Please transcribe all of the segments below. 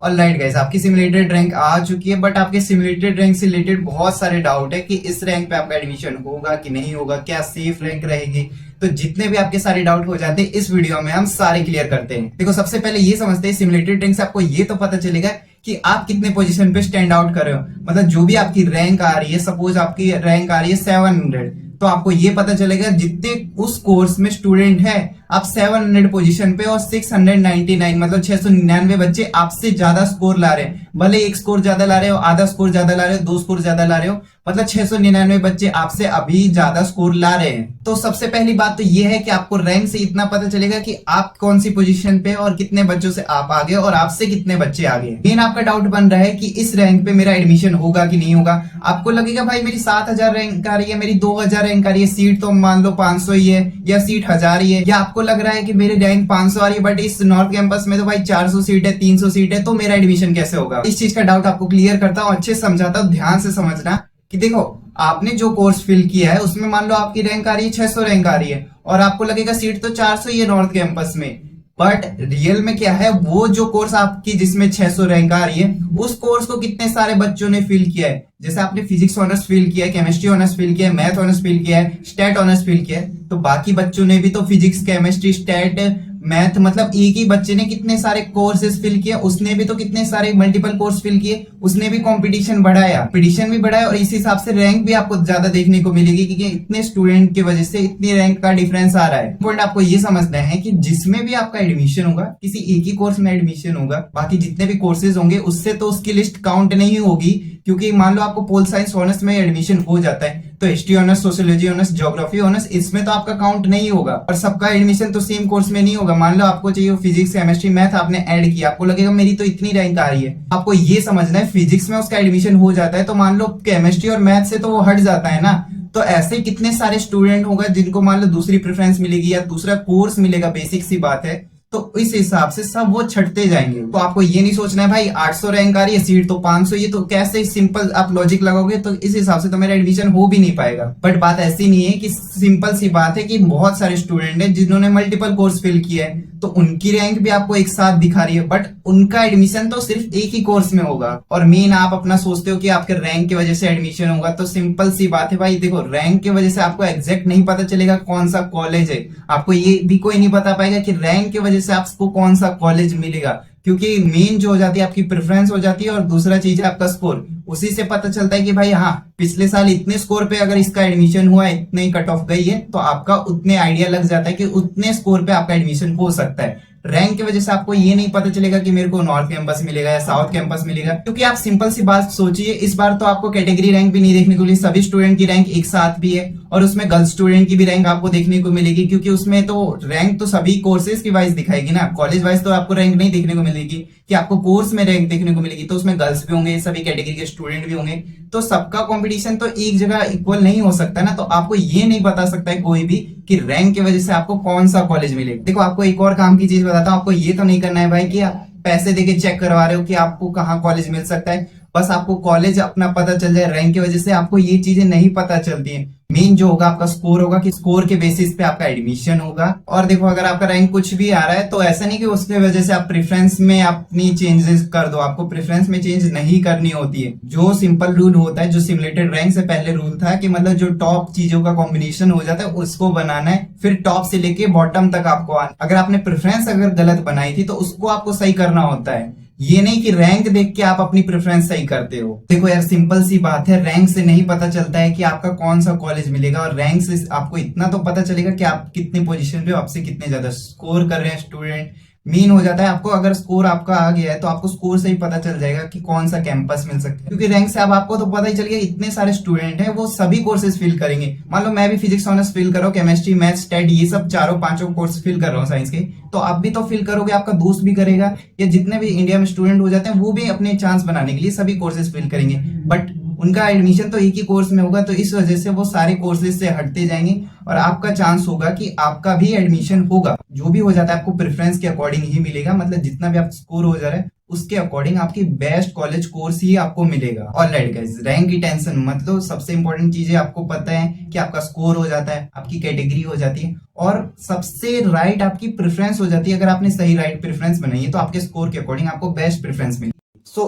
Alright guys, आपकी simulated rank आ चुकी है। बट आपके सिमुलेटेड रैंक से रिलेटेड बहुत सारे डाउट है कि इस रैंक पे आपका एडमिशन होगा कि नहीं होगा, क्या सेफ रैंक रहेगी। तो जितने भी आपके सारे डाउट हो जाते हैं इस वीडियो में हम सारे क्लियर करते हैं। देखो, सबसे पहले ये समझते हैं सिमुलेटेड रैंक से आपको ये तो पता चलेगा कि आप कितने पोजीशन पे स्टैंड आउट कर रहे हो। मतलब जो भी आपकी रैंक आ रही है, सपोज आपकी रैंक आ रही है 700, तो आपको ये पता चलेगा जितने उस कोर्स में स्टूडेंट है आप 700 पोजीशन पे और 699 मतलब 699 बच्चे आपसे ज्यादा स्कोर ला रहे हैं। भले एक स्कोर ज्यादा ला रहे हो, आधा स्कोर ज्यादा ला रहे हो, 2 स्कोर ज्यादा ला रहे हो, मतलब 699 बच्चे आपसे अभी ज्यादा स्कोर ला रहे हैं। तो सबसे पहली बात तो ये है कि आपको रैंक से इतना पता चलेगा कि आप कौन सी पोजीशन पे और कितने बच्चों से आप आगे और आपसे कितने बच्चे आगे। मेन आपका डाउट बन रहा है कि इस रैंक पे मेरा एडमिशन होगा कि नहीं होगा। आपको लगेगा भाई मेरी 7000 रैंक आ रही है, मेरी 2000 रैंक आ रही है, सीट तो मान लो 500 ही है या सीट 1000 ही है, या आपको लग रहा है कि मेरी रैंक 500 आ रही है बट इस नॉर्थ कैंपस में तो भाई 400 सीट है, 300 सीट है, तो मेरा एडमिशन कैसे होगा। इस चीज का डाउट आपको क्लियर करता हूँ, अच्छे से समझाता हूँ, ध्यान से समझना कि देखो, आपने जो कोर्स फिल किया है उसमें मान लो आपकी रैंक आ रही है 600 रैंक आ रही है और आपको लगेगा सीट तो 400 ही है नॉर्थ कैंपस में। बट रियल में क्या है, वो जो कोर्स आपकी जिसमें 600 रैंक आ रही है उस कोर्स को कितने सारे बच्चों ने फिल किया है। जैसे आपने फिजिक्स ऑनर्स फिल किया है, केमिस्ट्री ऑनर्स फिल किया है, मैथ ऑनर्स फिल किया है, स्टैट ऑनर्स फिल किया है, तो बाकी बच्चों ने भी तो फिजिक्स केमिस्ट्री स्टैट मैथ, मतलब एक ही बच्चे ने कितने सारे कोर्सेज फिल किए, उसने भी तो कितने सारे मल्टीपल कोर्स फिल किए, उसने भी कंपटीशन बढ़ाया, कंपटीशन भी बढ़ाया और इस हिसाब से रैंक भी आपको ज्यादा देखने को मिलेगी क्योंकि इतने स्टूडेंट की वजह से इतनी रैंक का डिफरेंस आ रहा है। पॉइंट आपको ये समझना है कि जिसमें भी आपका एडमिशन होगा किसी एक ही कोर्स में एडमिशन होगा, बाकी जितने भी कोर्सेज होंगे उससे तो उसकी लिस्ट काउंट नहीं होगी। क्योंकि मान लो आपको पोल साइंस ऑनर्स में एडमिशन हो जाता है तो history honours, sociology honours, geography honours, इसमें तो आपका काउंट नहीं होगा। और सबका एडमिशन तो सेम कोर्स में नहीं होगा। मान लो आपको चाहिए फिजिक्स केमिस्ट्री मैथ, आपने ऐड किया, आपको लगेगा मेरी तो इतनी रैंक आ रही है। आपको ये समझना है फिजिक्स में उसका एडमिशन हो जाता है तो मान लो केमिस्ट्री और मैथ से तो वो हट जाता है ना। तो ऐसे कितने सारे स्टूडेंट होगा जिनको मान लो दूसरी प्रेफरेंस मिलेगी या दूसरा कोर्स मिलेगा, बेसिक सी बात है। तो इस हिसाब से सब वो छटते जाएंगे। तो आपको ये नहीं सोचना है भाई 800 रैंक आ रही है, सीट तो 500, ये तो कैसे सिंपल आप लॉजिक लगाओगे तो इस हिसाब से तो मेरा एडमिशन हो भी नहीं पाएगा। बट बात ऐसी नहीं है कि सिंपल सी बात है कि बहुत सारे स्टूडेंट है जिन्होंने मल्टीपल कोर्स फिल किया है तो उनकी रैंक भी आपको एक साथ दिखा रही है, बट उनका एडमिशन तो सिर्फ एक ही कोर्स में होगा। और मेन आप अपना सोचते हो कि आपके रैंक की वजह से एडमिशन होगा, तो सिंपल सी बात है भाई, देखो रैंक की वजह से आपको एग्जैक्ट नहीं पता चलेगा कौन सा कॉलेज है। आपको ये भी कोई नहीं बता पाएगा कि रैंक की वजह से आपको कौन सा कॉलेज मिलेगा, क्योंकि मेन जो हो जाती है आपकी प्रेफरेंस हो जाती है और दूसरा चीज है आपका स्कोर। उसी से पता चलता है कि भाई हाँ, पिछले साल इतने स्कोर पे अगर इसका एडमिशन हुआ है, इतने कट ऑफ गई है, तो आपका उतने आइडिया लग जाता है कि उतने स्कोर पे आपका एडमिशन हो सकता है। रैंक की वजह से आपको ये नहीं पता चलेगा कि मेरे को नॉर्थ कैंपस मिलेगा या साउथ कैंपस मिलेगा, क्योंकि आप सिंपल सी बात सोचिए, इस बार तो आपको कैटेगरी रैंक भी नहीं देखने को मिली, सभी स्टूडेंट की रैंक एक साथ भी है और उसमें गर्ल्स स्टूडेंट की भी रैंक आपको देखने को मिलेगी, क्योंकि उसमें तो रैंक तो सभी कोर्सेज की वाइज दिखाएगी ना, कॉलेज वाइज तो आपको रैंक नहीं देखने को मिलेगी कि आपको कोर्स में रैंक देखने को मिलेगी। तो उसमें गर्ल्स भी होंगे, सभी कैटेगरी के स्टूडेंट भी होंगे, तो सबका कंपटीशन तो एक जगह इक्वल नहीं हो सकता ना। तो आपको ये नहीं बता सकता है कोई भी कि रैंक की वजह से आपको कौन सा कॉलेज मिलेगा। देखो, आपको एक और काम की चीज बताता हूँ, आपको ये तो नहीं करना है भाई कि आप पैसे देके चेक करवा रहे हो कि आपको कहाँ कॉलेज मिल सकता है। बस आपको कॉलेज अपना पता चल जाए, रैंक की वजह से आपको ये चीजें नहीं पता चलती हैं। मेन जो होगा आपका स्कोर होगा कि स्कोर के बेसिस पे आपका एडमिशन होगा। और देखो, अगर आपका रैंक कुछ भी आ रहा है तो ऐसा नहीं कि उसके वजह से आप प्रेफरेंस में अपनी चेंजेस कर दो, आपको प्रेफरेंस में चेंज नहीं करनी होती है। जो सिंपल रूल होता है, जो सिमुलेटेड रैंक से पहले रूल था कि मतलब जो टॉप चीजों का कॉम्बिनेशन हो जाता है उसको बनाना है, फिर टॉप से लेके बॉटम तक आपको आना। अगर आपने प्रेफरेंस अगर गलत बनाई थी तो उसको आपको सही करना होता है, ये नहीं कि रैंक देख के आप अपनी प्रेफरेंस सही करते हो। देखो यार, सिंपल सी बात है, रैंक से नहीं पता चलता है कि आपका कौन सा कॉलेज मिलेगा, और रैंक से आपको इतना तो पता चलेगा कि आप कितने पोजीशन पे हो, आपसे कितने ज्यादा स्कोर कर रहे हैं स्टूडेंट। मेन हो जाता है आपको, अगर स्कोर आपका आ गया है तो आपको स्कोर से ही पता चल जाएगा कि कौन सा कैंपस मिल सकता है, क्योंकि रैंक से अब आपको तो पता ही चल गया इतने सारे स्टूडेंट हैं वो सभी कोर्सेज फिल करेंगे। मान लो मैं भी फिजिक्स ऑनर्स फिल कर रहा हूँ, केमिस्ट्री मैथ स्टैट ये सब चारों पांचों कोर्स फिल कर रहा हूँ साइंस के, तो आप भी तो फिल करोगे, आपका दोस्त भी करेगा, या जितने भी इंडिया में स्टूडेंट हो जाते हैं वो भी अपने चांस बनाने के लिए सभी कोर्सेज फिल करेंगे। बट उनका एडमिशन तो एक ही कोर्स में होगा, तो इस वजह से वो सारे कोर्सेज से हटते जाएंगे और आपका चांस होगा कि आपका भी एडमिशन होगा। जो भी हो जाता है आपको प्रेफरेंस के अकॉर्डिंग ही मिलेगा, मतलब जितना भी आप स्कोर हो जा रहा है उसके अकॉर्डिंग आपकी बेस्ट कॉलेज कोर्स ही आपको मिलेगा। ऑलराइट गाइस, रैंक की टेंशन मत लो। सबसे इंपॉर्टेंट चीज है, आपको पता है कि आपका स्कोर हो जाता है, आपकी कैटेगरी हो जाती है और सबसे राइट आपकी प्रेफरेंस हो जाती है। अगर आपने सही राइट प्रेफरेंस बनाई है तो आपके स्कोर के अकॉर्डिंग आपको बेस्ट प्रेफरेंस मिलेगी।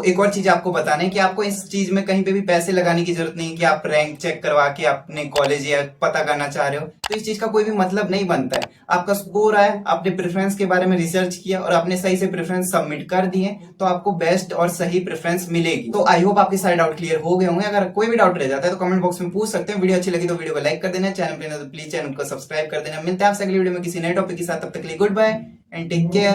एक और चीज आपको बताना है कि आपको इस चीज में कहीं पे भी पैसे लगाने की जरूरत नहीं कि आप रैंक चेक करवा के अपने कॉलेज या पता करना चाह रहे हो, तो इस चीज का कोई भी मतलब नहीं बनता है। आपका स्कोर आया, आपने प्रेफरेंस के बारे में रिसर्च किया और आपने सही से प्रेफरेंस सबमिट कर दिए तो आपको बेस्ट और सही प्रेफरेंस मिलेगी। तो आई होप आपके सारे डाउट क्लियर हो गए होंगे। अगर कोई भी डाउट रह जाता है तो कमेंट बॉक्स में पूछ सकते हैं। वीडियो अच्छी लगी तो वीडियो को लाइक कर देना, चैनल पे तो प्लीज चैनल को सब्सक्राइब कर देना। मिलते हैं आपसे अगली वीडियो में किसी नए टॉपिक के साथ, तब तक के लिए goodbye and take care.